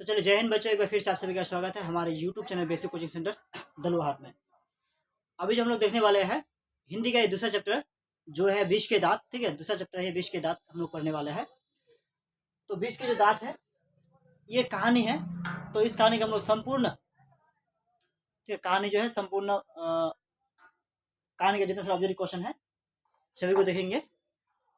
तो चलिए जय हिंद बच्चों, एक बार फिर से आप सभी का स्वागत है हमारे YouTube channel basic coaching centre Daluhat में। अभी जो हम लोग देखने वाले हैं हिंदी का ये दूसरा चैप्टर जो है विष के दांत। ठीक है, दूसरा चैप्टर है विष के दांत हम लोग पढ़ने वाले हैं। तो विष के जो दांत है ये कहानी है, तो इस कहानी का हम लोग संपूर्ण, ठीक है, कहानी जो है संपूर्ण कहानी के जितने सारे ऑब्जेक्टिव क्वेश्चन है सभी को देखेंगे।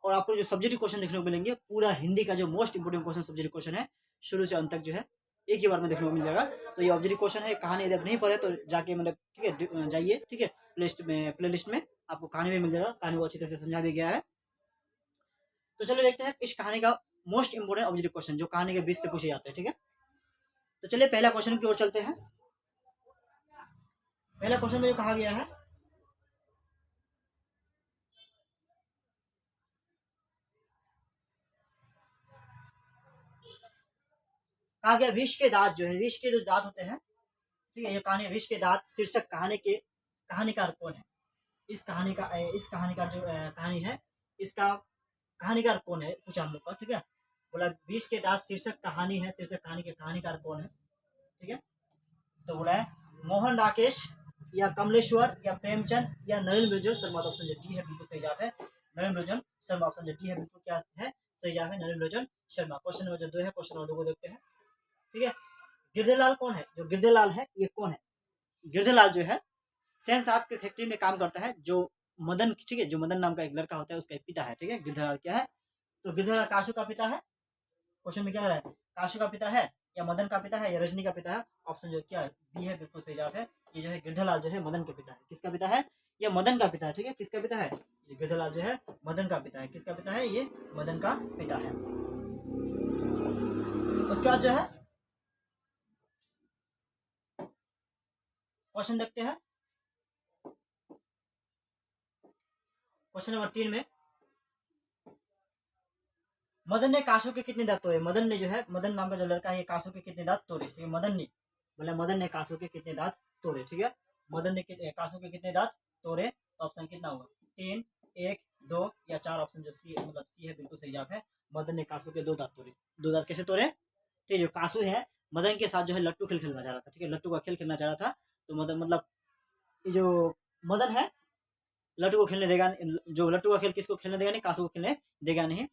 और आपको जो सब्जेक्टिव क्वेश्चन देखने को मिलेंगे, पूरा हिंदी का जो most important question subjective question है शुरू से अंत तक जो है एक ही बार में देखने को मिल जाएगा। तो ये ऑब्जेक्टिव क्वेश्चन है, कहानी यदि आप नहीं पढ़े तो जाके मतलब ठीक है जाइए, ठीक है, प्ले लिस्ट में आपको कहानी भी मिल जाएगा। कहानी को अच्छी तरह से समझा भी गया है। तो चलिए देखते हैं इस कहानी का मोस्ट इंपोर्टेंट ऑब्जेक्टिव क्वेश्चन जो कहानी के बीच से पूछे जाते हैं। ठीक है, तो चलिए पहला क्वेश्चन की ओर चलते हैं। पहला क्वेश्चन में जो कहा गया है, कहा गया विष के दांत जो है, विष के जो दांत होते हैं, ठीक है, ये कहानी विष के दांत शीर्षक कहानीकार कौन है? इस कहानी का जो कहानी है, इसका कहानीकार कौन है पूछा हम लोग का। ठीक है, बोला विष के दांत शीर्षक कहानी है, शीर्षक कहानी के कहानीकार कौन है? ठीक है, तो बोला है मोहन राकेश या कमलेश्वर या प्रेमचंद या नरेंद्र विजय शर्मा। ऑप्शन जो डी है बिल्कुल सही जवाब है नरेंद्र विजय शर्मा। ऑप्शन जो डी है बिल्कुल क्या है सही जवाब है नरेंद्र विजय शर्मा। क्वेश्चन नंबर जो 2 है, क्वेश्चन नंबर 2 को देखते हैं। ठीक है, गिरधरलाल कौन है? जो गिरधरलाल है ये कौन है? गिरधरलाल जो है सेन साहब के फैक्ट्री में काम करता है, जो मदन, ठीक है, जो मदन नाम का एक लड़का होता है उसका पिता है। ठीक है, गिरधरलाल क्या है? तो गिरधरलाल काशू का पिता है। क्वेश्चन में क्या है, काशू का पिता है या मदन का पिता है या रजनी का पिता है? ऑप्शन जो क्या है बी है बिल्कुल सही जवाब है। ये जो है गिरधरलाल जो है मदन के पिता है। किसका पिता है? ये मदन का पिता है। ठीक है, किसका पिता है? ये गिरधरलाल जो है मदन का पिता है। किसका पिता है? ये मदन का पिता है। उसके बाद जो है क्वेश्चन देखते हैं। क्वेश्चन नंबर 3 में मदन ने काशू के कितने दांत तोड़े? मदन ने जो है, मदन नाम का जो लड़का है, काशू के कितने दांत तोड़े? ठीक है, मदन ने बोला मदन ने काशू के कितने दांत तोड़े। ठीक है, मदन ने काशू के कितने दांत तोड़े? तो ऑप्शन कितना होगा? 3, 1, 2 या 4। ऑप्शन जो सी मतलब सी है बिल्कुल सही जवाब है। मदन ने काशू के 2 दांत तोड़े। 2 दांत कैसे तोड़े? ठीक है, जो काशू है मदन के साथ जो है लट्टू खेल खेलना चाह रहा था। ठीक है, लट्टू का खेल खेलना चाह रहा था। तो मदन मतलब जो मदन है लट्टू को खेलने देगा, जो लट्टू का खेल किसको खेलने देगा नहीं, काशू को खेलने देगा नहीं।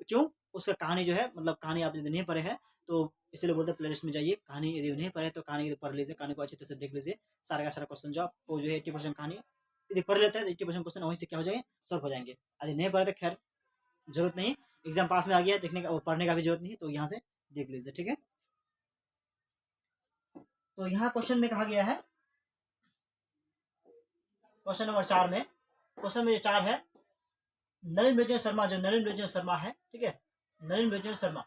क्यों? उसका कहानी जो है मतलब कहानी आप यदि नहीं पढ़े हैं तो इसलिए बोलते हैं प्लेलिस्ट में जाइए। कहानी यदि नहीं पढ़े तो कहानी पढ़ लीजिए, कहानी को अच्छी तरह से देख लीजिए। सारा का सारा क्वेश्चन जो आपको जो है 80% कहानी यदि पढ़ लेते हैं तो 80% क्वेश्चन वहीं से क्या हो जाएंगे, सॉल्व हो जाएंगे। यदि नहीं पढ़े तो खैर जरूरत नहीं, एग्जाम पास में आ गया, देखने का और पढ़ने का भी जरूरत नहीं, तो यहाँ से देख लीजिए। ठीक है, तो यहाँ क्वेश्चन में कहा गया है, क्वेश्चन नंबर 4 में, क्वेश्चन में जो 4 है, नरेंद्र विजय शर्मा, जो नरेंद्र विजय शर्मा है, ठीक है, नरेंद्र विजय शर्मा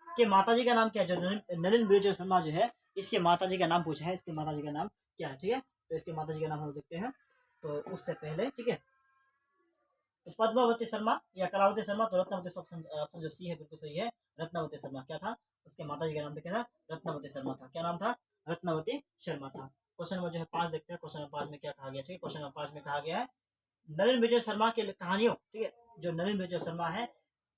के माताजी का नाम क्या है? जो नरेंद्र विजय शर्मा जो है इसके माताजी का नाम पूछा है, इसके माताजी का नाम क्या है? ठीक है, तो इसके माताजी का नाम हम देखते हैं। तो उससे पहले ठीक है, तो पद्मावती शर्मा या कलावती शर्मा, तो रत्नावती ऑप्शन जो सी है बिल्कुल सही है रत्नावती शर्मा। क्या था उसके माताजी का नाम? क्या था? रत्नावती शर्मा था। क्या नाम था? रत्नावती शर्मा था। क्वेश्चन नंबर जो है 5 देखते हैं। क्वेश्चन नंबर 5 में क्या कहा गया? ठीक है, क्वेश्चन नंबर 5 में कहा गया है नरेंद्र विजय शर्मा के कहानियों, ठीक है, जो नरेंद्र विजय शर्मा है,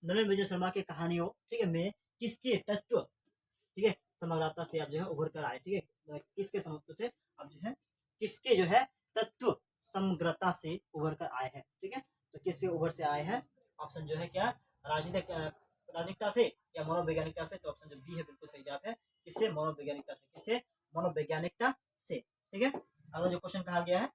नरेंद्र विजय शर्मा के कहानियों, ठीक है, में किसके तत्व, ठीक है, समग्रता से आप जो है उभर कर आए। ठीक है, किसके समत्व से आप जो है, किसके जो है तत्व समग्रता से उभर कर आए हैं। ठीक है, तो किससे उभर से आए हैं? ऑप्शन जो है क्या? राजनीतिकता से या मनोवैज्ञानिकता से? तो ऑप्शन जो बी है बिल्कुल सही जवाब है। किससे? मनोवैज्ञानिकता से। किससे? मनोवैज्ञानिकता से। ठीक है, अगला जो क्वेश्चन कहा गया है,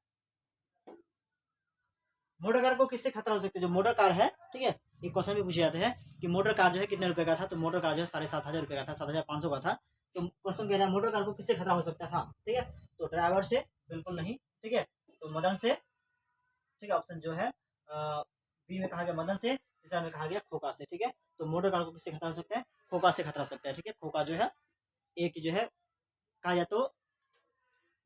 मोटर कार को किससे खतरा हो सकता है? जो मोटर कार है, ठीक है, एक क्वेश्चन भी पूछे जाते हैं कि मोटर कार जो है कितने रुपए का था? तो मोटर कार जो है 7,500 रुपए का था, 7,500 का था। तो क्वेश्चन कह रहा है मोटर कार को किससे खतरा हो सकता था? ठीक है, तो ड्राइवर से बिल्कुल नहीं। ठीक है, तो मदन से। ठीक है, ऑप्शन जो है बी में कहा गया मदन से, तीसरा में कहा गया खोका से। ठीक है, तो मोटर कार को किससे खतरा हो सकता है? खोका से खतरा हो सकता है। ठीक है, खोका जो है एक जो है कहा जाए तो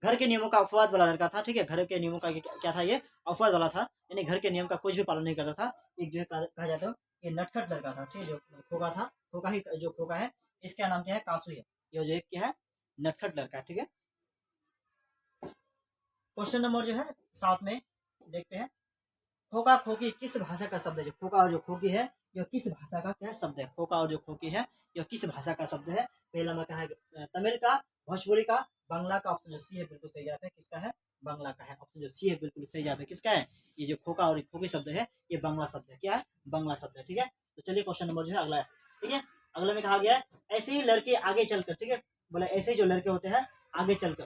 घर के नियमों का अपवाद वाला लड़का था। ठीक है, घर के नियमों का क्या था? ये अपवाद वाला था, यानी घर के नियम का कुछ भी पालन नहीं करता था। एक जो है कहा जाता है ये नटखट लड़का था। ठीक है, जो खोका था, खोका ही जो खोका है इसका नाम क्या है? कासू है। ये जो एक क्या है? नटखट लड़का। ठीक है, क्वेश्चन नंबर जो है 7 में देखते हैं। खोका खोकी किस भाषा का शब्द है? जो खोका और जो खोकी है यह किस भाषा का क्या शब्द है? खोका और जो खोकी है यह किस भाषा का शब्द है? पहला में कहा है तमिल का, भोजपुरी का, बांग्ला का। ऑप्शन जो सी है बिल्कुल सही जवाब है। किसका है? बांग्ला का है। ऑप्शन जो सी है बिल्कुल सही जवाब है। किसका है? ये जो खोका और खोकी शब्द है ये बांग्ला शब्द है। क्या है? बांग्ला शब्द है। ठीक है, तो चलिए क्वेश्चन नंबर जो है अगला है। ठीक है, अगला में कहा गया है ऐसे ही लड़के आगे चलकर, ठीक है, बोले ऐसे ही जो लड़के होते हैं आगे चलकर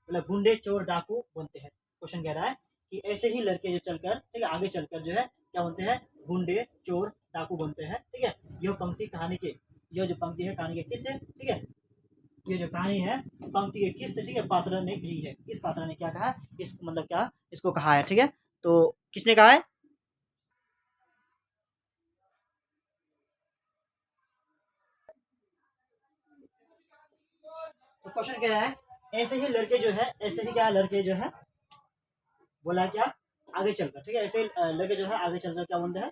बोले गुंडे चोर डाकू बनते हैं। क्वेश्चन कह रहा है कि ऐसे ही लड़के जो चलकर, ठीक है, आगे चलकर जो है क्या बनते हैं? गुंडे चोर डाकू बनते हैं। ठीक है, यह पंक्ति कहानी के, यह जो पंक्ति है कहानी के किस से, ठीक है, ये जो कहानी है पंक्ति के किस, ठीक है, पात्र ने कही है? किस पात्र ने क्या कहा? इस मतलब क्या इसको कहा है? ठीक है, तो किसने कहा है? तो क्वेश्चन कह रहा है ऐसे ही लड़के जो है, ऐसे ही क्या लड़के जो है, बोला क्या? आगे चलकर, ठीक है, ऐसे ही लड़के जो है आगे चलकर क्या बनते हैं?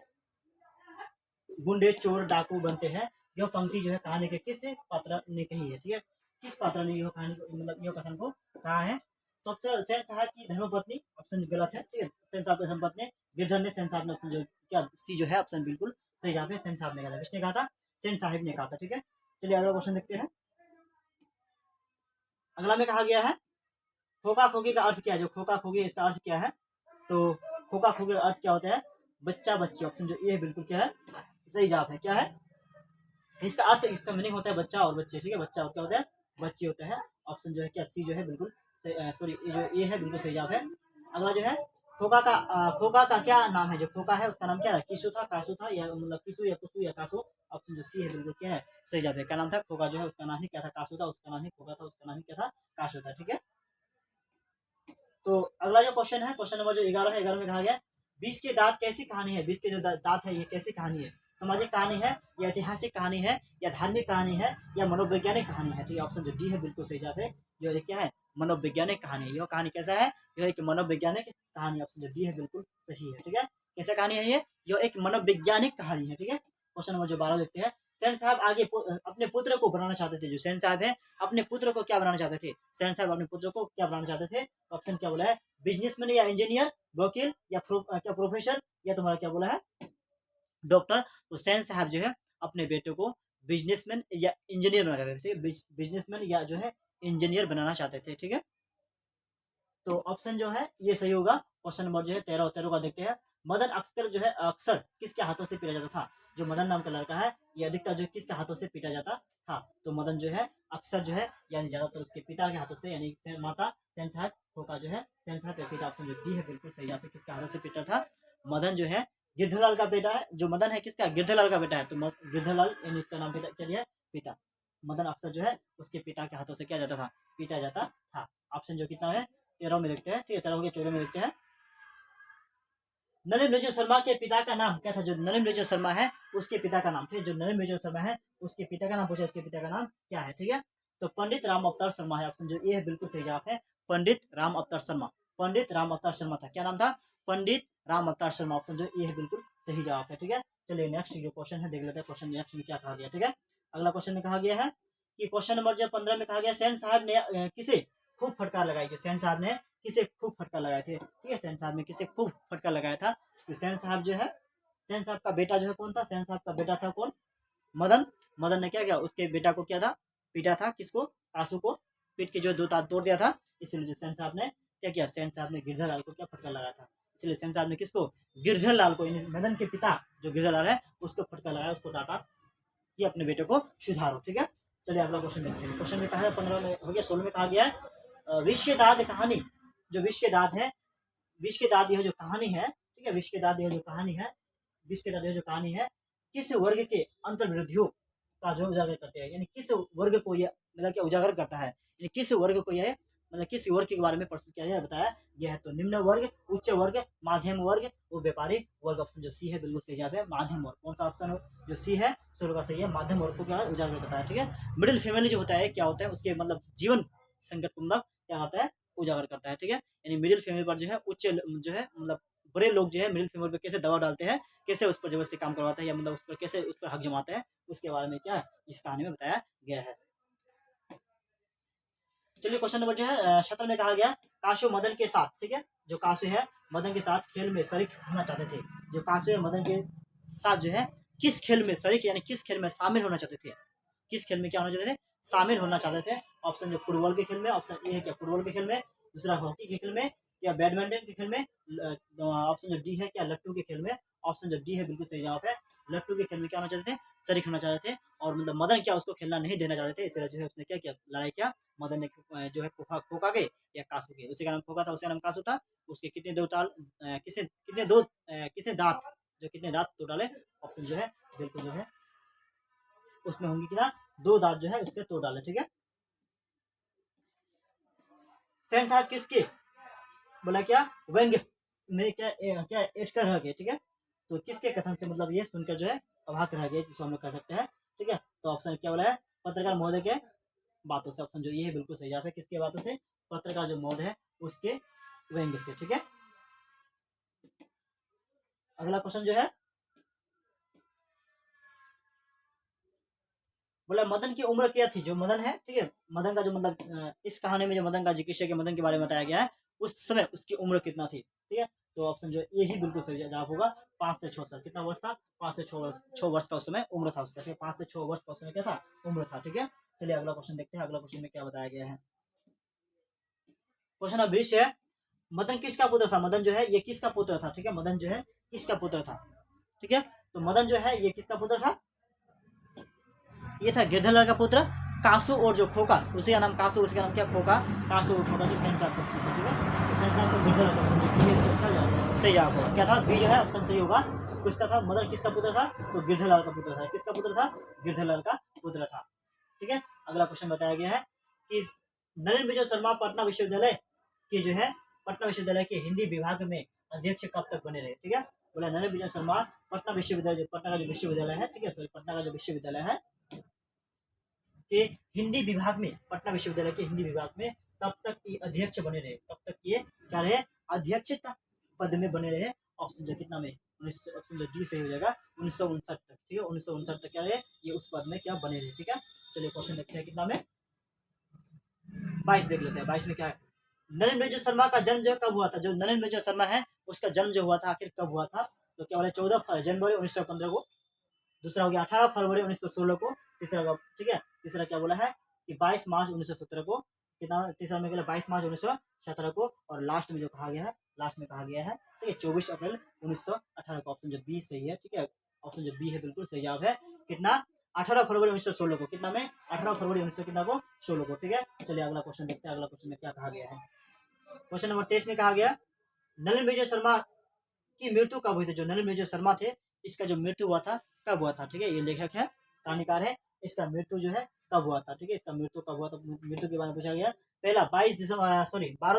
गुंडे चोर डाकू बनते हैं। यह पंक्ति जो है कहानी के किस पात्र ने कही है? ठीक है, किस पात्र ने यह कहानी मतलब यह कथन को कहा है? तो अब सेन साहब की धर्मपत्नी, ऑप्शन गलत है। ठीक है, सेन साहब की धर्मपत्नी गिरधर ने, सेन साहब ने, ऑप्शन जो क्या सी जो है ऑप्शन बिल्कुल सही जवाब है। सेन साहब ने कहा था। किसने कहा था? सेन साहिब ने कहा था। ठीक है, चलिए अगला क्वेश्चन देखते हैं। अगला में कहा गया है खोका खोकी का अर्थ क्या है? जो खोका खोकी इसका अर्थ क्या है? तो खोका खोकी का अर्थ क्या होता है? बच्चा बच्ची। ऑप्शन जो ये बिल्कुल क्या है? सही जवाब है। क्या है इसका अर्थ? इसका मीनिंग होता है बच्चा और बच्चे। ठीक है, बच्चा और क्या होता है? बच्चे होते हैं। ऑप्शन जो है क्या सी जो है बिल्कुल सॉरी ये जो ये है बिल्कुल सही जवाब है। अगला जो है खोका का क्या नाम है? जो खोका है उसका नाम क्या है? किसु था, कासु था, या मतलब किसु या कुसु या कासु। ऑप्शन जो सी है बिल्कुल क्या है? सही जवाब है। क्या नाम था? खोका जो है उसका नाम ही क्या था? कासु था। उसका नाम ही खोका था। उसका नाम ही क्या था? कासु था। ठीक है, तो अगला जो क्वेश्चन है, क्वेश्चन नंबर जो 11 है, 11 में कहा गया बीस के दांत कैसी कहानी है? बीस के जो दांत है ये कैसी कहानी है? सामाजिक कहानी है, या ऐतिहासिक कहानी है, या धार्मिक कहानी है, या मनोवैज्ञानिक कहानी है? ठीक है, ऑप्शन जो डी है बिल्कुल सही जवाब है। जो क्या है? मनोवैज्ञानिक कहानी है। यह कहानी कैसा है? यह एक मनोवैज्ञानिक कहानी। ऑप्शन जो डी है बिल्कुल सही है। ठीक है, कैसा कहानी है ये? यह एक मनोवैज्ञानिक कहानी है। ठीक है, क्वेश्चन नंबर जो 12 देखते हैं। सेन साहब आगे अपने पुत्र को बनाना चाहते थे। जो सेन साहब है अपने पुत्र को क्या बनाना चाहते थे? सेन साहब अपने पुत्र को क्या बनाना चाहते थे? ऑप्शन क्या बोला है? बिजनेसमैन या इंजीनियर, वकील या क्या प्रोफेसर, या तुम्हारा क्या बोला है? डॉक्टर। तो सेन साहब जो है अपने बेटे को बिजनेसमैन या इंजीनियर बनाना चाहते थे। बिजनेसमैन या जो है इंजीनियर बनाना चाहते थे। ठीक है, तो ऑप्शन जो है ये सही होगा। क्वेश्चन नंबर जो है 13 13 का देखते हैं। मदन अक्सर जो है अक्सर किसके हाथों से पीटा जाता था? जो मदन नाम का लड़का है ये अधिकतर जो किसके हाथों से पीटा जाता था? तो मदन जो है अक्सर जो है यानी ज्यादातर उसके पिता के हाथों से, यानी माता सेन साहब खोका जो है सेन साहब के पिता। ऑप्शन जो डी है बिल्कुल सही जवाब है। किसके हाथों से पीटा था? मदन जो है गिरधरलाल का बेटा है। जो मदन है किसका? गिरधरलाल का बेटा है। तो गिरधरलाल यानी इसका नाम क्या दिया? पिता। मदन अक्सर जो है उसके पिता के हाथों से क्या जाता था? पीटा जाता था। ऑप्शन जो कितना है 13 में देखते हैं। ठीक है, 13 हो गया, 14 में देखते हैं। नलिन विजय शर्मा के पिता का नाम क्या था? जो नलिन विजय शर्मा है उसके पिता का नाम, ठीक है, जो नलिन विजय शर्मा है उसके पिता का नाम पूछा, उसके पिता का नाम क्या है? ठीक है, तो पंडित राम अवतार शर्मा है। ऑप्शन जो ये है बिल्कुल सही जवाब है। पंडित राम अवतार शर्मा। पंडित राम अवतार शर्मा था। क्या नाम था? पंडित राम अवतार शर्मा। ऑप्शन जो ये है बिल्कुल सही जवाब है। ठीक है, चलिए नेक्स्ट जो क्वेश्चन है देख लेते हैं। क्वेश्चन नेक्स्ट में क्या कहा गया? ठीक है, अगला क्वेश्चन में कहा गया है कि क्वेश्चन नंबर जो 15 में कहा गया सेन साहब ने किसे खूब फटकार लगाई? जो सेन साहब ने किसे खूब फटकार लगाए थे? ठीक है, सेन साहब ने किसे खूब फटकार लगाया था? तो सेन साहब जो है, सेन साहब का बेटा जो है कौन था? सेन साहब का बेटा था कौन? मदन। मदन ने क्या किया? उसके बेटा को क्या था? पीटा था। किसको? कासू को पीट के जो दो दांत तोड़ दिया था। इसलिए जो सेन साहब ने क्या किया? सेन साहब ने गिरधर लाल को क्या फटकार लगाया था? इसलिए सेन साहब ने किसको? गिरधर लाल को, यानी मदन के पिता जो गिरधर लाल है उसको फटकार लगाया, उसको डांटा कि अपने बेटे को सुधारो। ठीक है, चलिए अगला क्वेश्चन देखते हैं। क्वेश्चन में कहा है 15 में हो गया, 16 में कहा गया है विष के दांत कहानी। जो विष के दांत है, विष के दांत यह जो कहानी है, ठीक है, विष के दांत यह जो कहानी है, विष के दांत यह जो कहानी है किस वर्ग के अंतर्विरोधियों का जो उजागर करते हैं? यानी किस वर्ग को यह मतलब क्या उजागर करता है? यानी किस वर्ग को यह मतलब किस वर्ग के बारे में प्रस्तुत किया गया बताया गया है? तो निम्न वर्ग, उच्च वर्ग, माध्यम वर्ग और व्यापारी वर्ग। ऑप्शन जो सी है बिल्कुल सही जवाब है। माध्यम वर्ग। कौन सा ऑप्शन जो सी है 16 का सही है। माध्यम वर्ग को क्या उजागर करता है? ठीक है, मिडिल फैमिली जो होता है क्या होता है? उसके मतलब जीवन संकट को मतलब क्या होता है? उजागर करता है। ठीक है, यानी मिडिल फैमिली पर जो है उच्च जो है मतलब बड़े लोग जो है मिडिल फैमिली पर कैसे दबाव डालते हैं, कैसे उस पर जबरदस्ती काम करवाते हैं, या मतलब उस पर कैसे उस पर हक जमाते हैं, उसके बारे में क्या इस कहानी में बताया गया है। चलिए क्वेश्चन नंबर जो है 17 में कहा गया काशु मदन के साथ, ठीक है, जो काशु है मदन के साथ खेल में शरीक होना चाहते थे। जो काशु है मदन के साथ जो है किस खेल में शरीक यानी किस खेल में शामिल होना चाहते थे, किस खेल में क्या होना चाहते थे, शामिल होना चाहते थे। ऑप्शन जो फुटबॉल के खेल में, ऑप्शन ए है क्या फुटबॉल के खेल में, दूसरा हॉकी के खेल में, या बैडमिंटन के खेल में, ऑप्शन जो डी है क्या लट्टू के खेल में, ऑप्शन जो डी है बिल्कुल सही जवाब है। लट्टू के खेल में क्या होना चाहते थे, शरीक होना चाहते थे। और मतलब मदन क्या उसको खेलना नहीं देना चाहते थे, इसलिए जो है उसने क्या किया, लड़ाई किया। मदन ने जो है खोखा के या कासू के, उसी का नाम खोखा था, उसी का नाम कासू था। उसके कितने दो ताल कितने दांत, जो कितने दांत तोड़ डाले, ऑप्शन जो है बिल्कुल जो है उसमें होंगे कितना, 2 दांत जो है उसके तोड़ डाले, ठीक है। सेन साहब किसके, बोला क्या व्यंग्य में क्या क्या एड कर रह गए, ठीक है। तो किसके कथन से मतलब ये सुनकर जो है अभाग रह गए, जिसको हम लोग कह सकते हैं, ठीक है। तो ऑप्शन क्या बोला है, पत्रकार महोदय के बातों से, ऑप्शन जो ये है बिल्कुल सही जवाब है। किसके बातों से, पत्रकार जो महोदय है उसके व्यंग्य से, ठीक है। अगला क्वेश्चन जो है बोला मदन की उम्र क्या थी, जो मदन है, ठीक है, मदन का जो मतलब इस कहानी में जो मदन का जिक्र के मदन के बारे में बताया गया है, उस समय उसकी उम्र कितना थी, ठीक है। तो ऑप्शन जो ये ही बिल्कुल सही जवाब होगा, 5 से 6 साल। कितना वर्ष था, 5 से 6 वर्ष का उस समय उम्र था उसका, 5 से 6 वर्ष का उस समय क्या था, उम्र था, ठीक है। चलिए अगला क्वेश्चन देखते हैं, अगला क्वेश्चन में क्या बताया गया है। क्वेश्चन नंबर 20 है मदन किसका पुत्र था, मदन जो है ये किसका पुत्र था, ठीक है, मदन जो है किसका पुत्र था, ठीक है। तो मदन जो है ये किसका पुत्र था, ये था गिरधर का पुत्र कासू, और जो खोका उसी का नाम कासू, उसका नाम क्या खोका, कासू और खोका जो सेंसार का पुत्र, ठीक है। तो सेंसार को गिरधर का ऑप्शन सही जवाब होगा, क्या था बी जो है ऑप्शन सही होगा। किसका था, मदन किसका पुत्र था, तो गिरधरलाल का पुत्र था। किसका पुत्र था, गिरधरलाल का पुत्र था, ठीक है। अगला क्वेश्चन बताया गया है कि नरेंद्र विजय शर्मा पटना विश्वविद्यालय के जो है पटना विश्वविद्यालय के हिंदी विभाग में अध्यक्ष कब तक बने रहे, ठीक है। बोला नरेंद्र विजय शर्मा पटना विश्वविद्यालय, पटना का जो विश्वविद्यालय है, ठीक है, सॉरी पटना का जो विश्वविद्यालय है के हिंदी विभाग में, पटना विश्वविद्यालय के हिंदी विभाग में तब तक ये अध्यक्ष बने रहे, तब तक ये क्या रहे, अध्यक्षता पद में बने रहे। ऑप्शन जो कितना में, ऑप्शन जो डी सही हो जाएगा 1959 तक, ठीक है, 1959 तक क्या रहे ये उस पद में क्या बने रहे, ठीक है। चलिए क्वेश्चन देखते हैं कितना में, 22 देख लेते हैं। 22 में क्या है, नरेंद्र विजय शर्मा का जन्म जो कब हुआ था, जो नरेंद्र विजय शर्मा है उसका जन्म जो हुआ था आखिर कब हुआ था, तो क्या बोले 14 जनवरी 1915 को। दूसरा हो गया 18 फरवरी 1916 को। तीसरा का, ठीक है, तीसरा क्या बोला है कि 22 मार्च 1917 को। कितना, तीसरा में बोला 22 मार्च 1917 को। और लास्ट में जो कहा गया है, लास्ट में कहा गया है, ठीक है, 24 अप्रैल 1918 को। ऑप्शन जो बी सही है, ठीक है, ऑप्शन जो बी है बिल्कुल सही जवाब है। कितना, 18 फरवरी 1916 को। कितना में, 18 फरवरी 19 कितना को 16 को, ठीक है। चलिए अगला क्वेश्चन देखते हैं, अगला क्वेश्चन में क्या कहा गया है। क्वेश्चन नंबर 23 में कहा गया नलिन विजय शर्मा की मृत्यु कब हुई थी, जो नलिन विजय शर्मा थे इसका जो मृत्यु हुआ था कब हुआ था, ठीक है। ये लेखक है, कहानीकार है, इसका मृत्यु जो है कब हुआ था, ठीक है, इसका मृत्यु कब हुआ था, मृत्यु के बारे में पूछा गया। पहला 12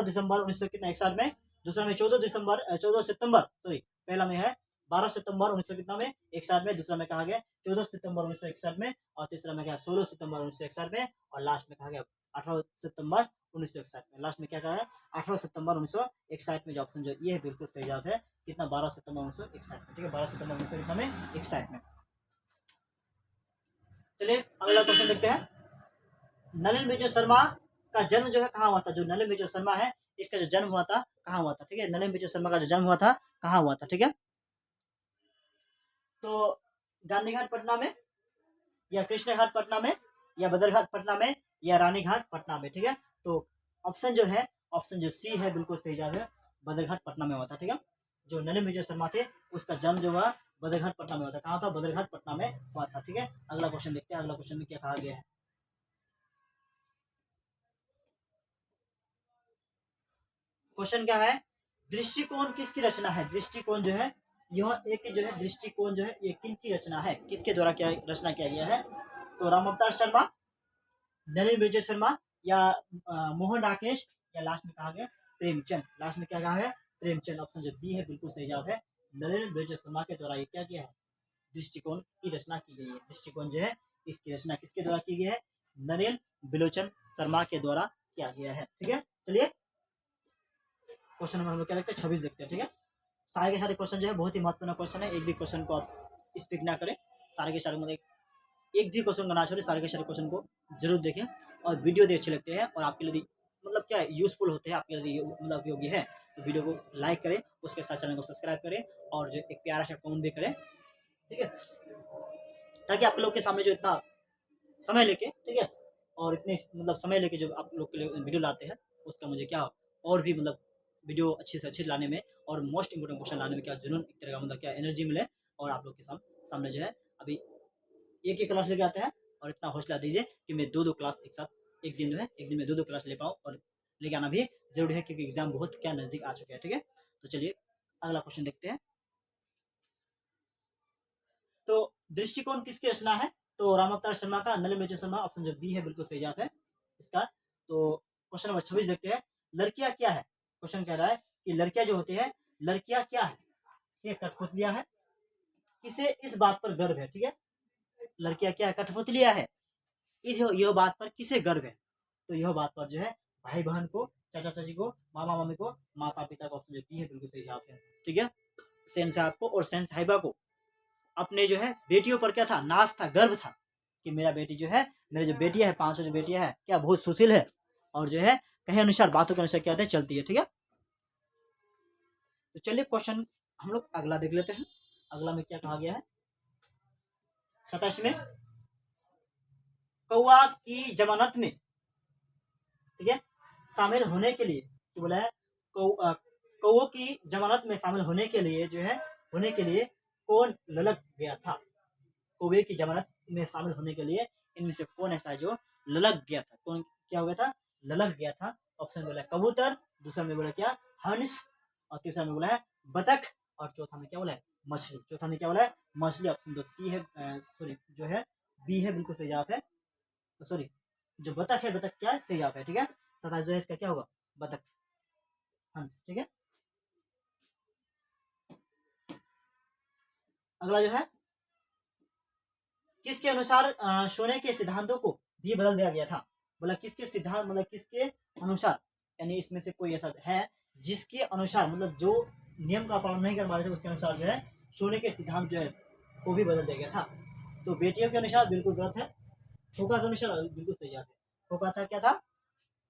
दिसंबर 1961 में। दूसरा में 14 सितंबर सॉरी, पहला में है 12 सितंबर 19 में 61 में। दूसरा में कहा गया 14 सितंबर 1961 में। और तीसरा में क्या 16 सितंबर 1961 में। और लास्ट में कहा गया 18 सितंबर 1961 में। लास्ट में क्या कहा है, 18 सितंबर 1961 में। जो ऑप्शन जो ये है बिल्कुल सही जवाब है। कितना, 12 सितंबर 1961 में, ठीक है, 12 सितंबर 1961 में। चलिए अगला क्वेश्चन देखते हैं। नलिन विजय शर्मा का जन्म जो है कहाँ हुआ था, जो नलिन विजय शर्मा है इसका जो जन्म हुआ था कहाँ हुआ था, ठीक है। नलिन विजय शर्मा का जो जन्म हुआ था कहाँ हुआ था, ठीक है। तो गांधी घाट पटना में, या कृष्ण घाट पटना में, या बदरघाट पटना में, या रानीघाट पटना में, ठीक है। तो ऑप्शन जो है, ऑप्शन जो सी है बिल्कुल सही जवाब है, बदरघाट पटना में हुआ था, ठीक है। जो नलिन विजय शर्मा थे उसका जन्म जो हुआ बदरघाट पटना में हुआ था। कहाँ था, बदरघाट पटना में हुआ था, ठीक है। अगला क्वेश्चन देखते हैं, अगला क्वेश्चन में क्या कहा गया है। क्वेश्चन क्या है, दृष्टिकोण किसकी रचना है, दृष्टिकोण जो है यह एक जो है दृष्टिकोण जो है ये किनकी रचना है, किसके द्वारा क्या रचना किया गया है। तो राम अवतार शर्मा, नलिन विजय शर्मा, या मोहन राकेश, या लास्ट में कहा गया प्रेमचंद। लास्ट में क्या कहा है, प्रेमचंद। ऑप्शन जो बी है बिल्कुल सही जवाब है। नलिन विजय शर्मा के द्वारा ये क्या किया है, दृष्टिकोण की रचना की गई है। दृष्टिकोण जो है इसकी रचना किसके द्वारा की गई है, नलिन विलोचन शर्मा के द्वारा किया गया है, ठीक है। चलिए क्वेश्चन नंबर हम लोग क्या देखते हैं, 26 देखते हैं, ठीक है। सारे के सारे क्वेश्चन जो है बहुत ही महत्वपूर्ण क्वेश्चन है, एक भी क्वेश्चन को आप स्पिक ना करें, सारे के सारे मतलब एक भी क्वेश्चन को ना छोड़े, सारे के सारे क्वेश्चन को जरूर देखें। और वीडियो भी अच्छे लगते हैं और आपके लिए मतलब क्या यूजफुल होते हैं आपके लिए, मतलब उपयोगी है, तो वीडियो को लाइक करें, उसके साथ चैनल को सब्सक्राइब करें और जो एक प्यारा सा कमेंट भी करें, ठीक है, ताकि आप लोग के सामने जो इतना समय लेके, ठीक है, और इतने मतलब समय लेके जो आप लोग के लिए वीडियो लाते हैं, उसका मुझे क्या और भी मतलब वीडियो अच्छी से अच्छी लाने में और मोस्ट इंपोर्टेंट क्वेश्चन लाने में क्या जुनून, एक तरह का मतलब क्या एनर्जी मिले, और आप लोग के सामने जो है अभी एक ही क्लास लेके आते हैं, और इतना हौसला दीजिए कि मैं 2-2 क्लास एक साथ एक दिन जो है, एक दिन में 2-2 क्लास ले पाऊँ, और लेके आना भी जरूरी है क्योंकि एग्जाम बहुत क्या नज़दीक आ चुके हैं, ठीक है। तो चलिए अगला क्वेश्चन देखते हैं। तो दृष्टिकोण किसकी रचना है? तो रामावतार शर्मा का, नलिन मेजर शर्मा, ऑप्शन जो बी है बिल्कुल सही जवाब है इसका। तो क्वेश्चन नंबर 26 देखते हैं। लड़कियां क्या है? क्वेश्चन कह रहा है कि लड़कियां जो होती है, लड़कियां क्या है? ये कठपुतलियां है। किसे इस बात पर गर्व है? ठीक है, लड़कियां क्या है? कठपुतलियां है। यह बात पर किसे गर्व है? तो यह बात पर जो है भाई बहन को, चाचा चाची को, मामा मामी को, माता पिता को, ऑप्शन जो बी है बिल्कुल सही जवाब है, ठीक है। सेन साहब को और सेन साहिबा को अपने जो है बेटियों पर क्या था? नाज था, गर्व था कि मेरा बेटी जो है, मेरी जो बेटियां है, 500 जो बेटियां है, क्या बहुत सुशील है, और जो है कहे अनुसार, बातों के अनुसार क्या होता है, चलती है, ठीक है। तो चलिए क्वेश्चन हम लोग अगला देख लेते हैं। अगला में क्या कहा गया है? 27 में कौआ की जमानत में, ठीक है, शामिल होने के लिए, तो बोला है कौओं की जमानत में शामिल होने के लिए जो है, होने के लिए कौन ललक गया था? कौवे की जमानत में शामिल होने के लिए इनमें से कौन ऐसा है जो ललक गया था? कौन क्या हो गया था? ललक गया था। ऑप्शन बोला कबूतर, दूसरा में बोला क्या? हंस, और तीसरा में बोला है बतख, और चौथा में क्या बोला है? मछली। चौथा में क्या बोला है? मछली। ऑप्शन जो सी है, सॉरी जो है बी है बिल्कुल सही जवाब है। तो सॉरी जो बतख है, बतख क्या है? सही जवाब है, ठीक है। 27 जो है इसका क्या होगा? बतख, हंस, ठीक है। अगला जो है किसके अनुसार सोने के सिद्धांतों को भी बदल दिया गया था? बोला किसके सिद्धांत, मतलब किसके अनुसार, यानी इसमें से कोई ऐसा है जिसके अनुसार, मतलब जो नियम का पालन नहीं कर पा रहे थे, उसके अनुसार जो है सोने के सिद्धांत जो है वो भी बदल दिया गया था। तो बेटियों के अनुसार बिल्कुल गलत है। खोखा के अनुसार बिल्कुल सही है। खोखा था क्या था?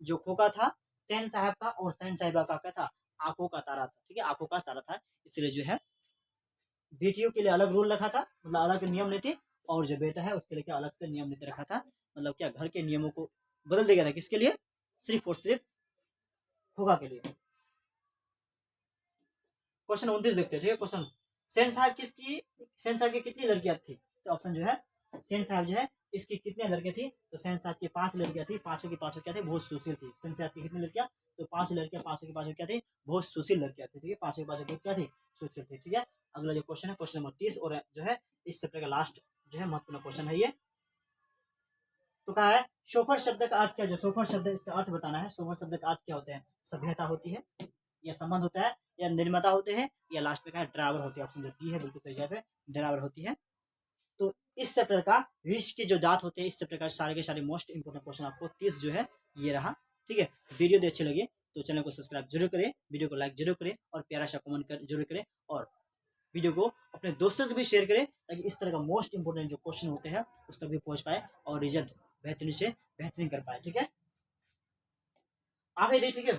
जो खोखा था सैन साहब का और सैन साहिबा का क्या था? आंखों का तारा था, ठीक है, आंखों का तारा था। इसलिए जो है बेटियों के लिए अलग रूल रखा था, मतलब अलग नियम नीति, और जो बेटा है उसके लिए क्या अलग से नियम नीति रखा था। मतलब क्या घर के नियमों को बदल दिया गया था, किसके लिए? सिर्फ और सिर्फ खोखा के लिए। क्वेश्चन 29 देखते हैं, ठीक है। क्वेश्चन, सेन साहब की कितनी लड़कियां थी? तो ऑप्शन जो है सेन साहब जो है इसकी कितने लड़के थी? तो सेन साहब की 5 लड़कियां थी। पांचों की पांचों क्या थे? बहुत सुशील थी। सेन साहब की कितनी लड़कियां? तो 5 लड़कियां, पांचों की पांचों क्या थी? बहुत सुशील लड़कियां थी, ठीक है। पांचों की पांचों क्या थी? सुशील थी, ठीक है। अगला जो क्वेश्चन है क्वेश्चन नंबर 30, और जो है इस चैप्टर का लास्ट जो है महत्वपूर्ण क्वेश्चन है ये। तो कहा है शोफर शब्द का अर्थ क्या? जो शोफर शब्द है इसका अर्थ बताना है। शोफर शब्द का अर्थ क्या होता है? सभ्यता होती है, या संबंध होता है, या निर्माता होते हैं, या लास्ट में क्या है? ड्राइवर होती है। ऑप्शन जो डी है बिल्कुल सही जवाब है, ड्राइवर होती है। तो इस चैप्टर का विश्व के जो दांत होते हैं, इस चैप्टर का सारे के सारे मोस्ट इंपोर्टेंट क्वेश्चन आपको 30 जो है ये रहा, ठीक है। वीडियो यदि अच्छी लगे तो चैनल को सब्सक्राइब जरूर करें, वीडियो को लाइक जरूर करें, और प्यारा सा कमेंट जरूर करें, और वीडियो को अपने दोस्तों को भी शेयर करें, ताकि इस तरह का मोस्ट इंपोर्टेंट जो क्वेश्चन होते हैं उस तक भी पहुंच पाए और रिजल्ट बेहतरीन से बेहतरीन कर पाए, ठीक है। आप यदि, ठीक है,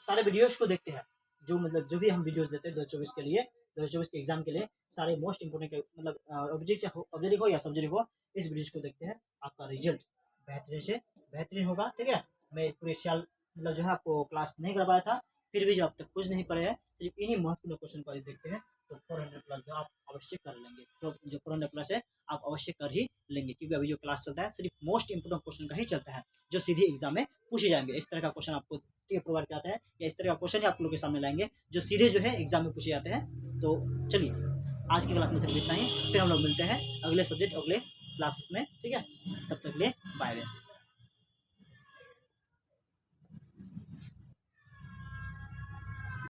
सारे वीडियोज को देखते हैं, जो मतलब जो भी हम वीडियोज देते हैं 2024 के लिए, 2024 के एग्जाम के लिए सारे मोस्ट इंपोर्टेंट मतलब ऑब्जेक्टिव हो या सब्जेक्ट हो, इस वीडियोज को देखते हैं, आपका रिजल्ट बेहतरीन से बेहतरीन होगा, ठीक है। मैं पूरे साल मतलब जो है आपको क्लास नहीं कर पाया था, फिर भी जो अब तक कुछ नहीं पढ़े हैं, सिर्फ इन्हीं महत्वपूर्ण क्वेश्चन को देखते हैं, तो 400 प्लस जो आप अवश्य कर लेंगे। तो जो 400 प्लस है आप अवश्य कर ही लेंगे, क्योंकि अभी जो क्लास चलता है सिर्फ मोस्ट इंपोर्टेंट क्वेश्चन का ही चलता है, जो सीधे एग्जाम में पूछे जाएंगे। इस तरह का क्वेश्चन आपको प्रोवाइड कराता है, या इस तरह का क्वेश्चन ही आप लोग के सामने लाएंगे जो सीधे जो है एग्जाम में पूछे जाते हैं। तो चलिए आज की क्लास में सिर्फ इतना ही, फिर हम लोग मिलते हैं अगले सब्जेक्ट अगले क्लासेस में, ठीक है। तब तक ले